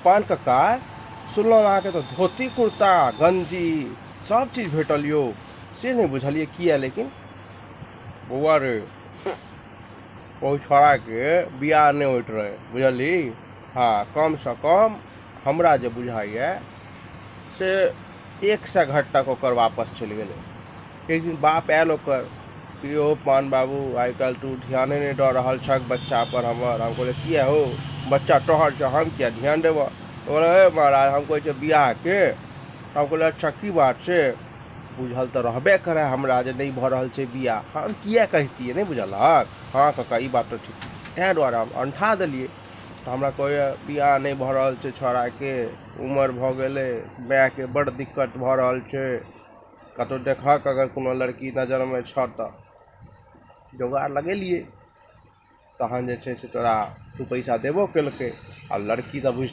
पान कक्का सुनलहुँ अहाँके तऽ धोती कुर्ता गंजी सब चीज भेटल यौ, से नहीं बुझलिए किया। लेकिन बौआ रे ओहि छोड़ा के बियाह नहीं होइत रहे बुझली। हाँ, कम से कम हमरा जे बुझाइए से 100 घंटा ओकर वापस चलि गेलै। एक दिन बाप आयल ओकर कि यौ पान बाबू आइ काल्हि तू ध्याने नहीं दऽ रहल छक बच्चा पर हमर। हम कहलिए किया हो, बच्चा तोहर छ हम किया ध्यान देबऽ। तो बोले हे महाराज हम कहै छै बियाह के। हम कहलिए अच्छा की बात छै, बुझल तो रहबे करे हमरा जे नहीं भऽ रहल छै बियाह। हम किया कहतियै नहीं बुझलक। हाँ कक्का ई बात तो ठीक, तेँ दुआरे हम अंठा देलिए। तो हमरा कहैए बियाह नहीं भऽ रहल छै छोड़ा के, उम्र भऽ गेलै, माय के बड़ दिक्कत भऽ रहल छै, कतौ देखक अगर कोनो लड़की नजर में छ तऽ जोगाड़ लगेलिए। तहन जे छै से तोरा 2 पैसा देबो केलकै। आ लड़की तऽ बुझ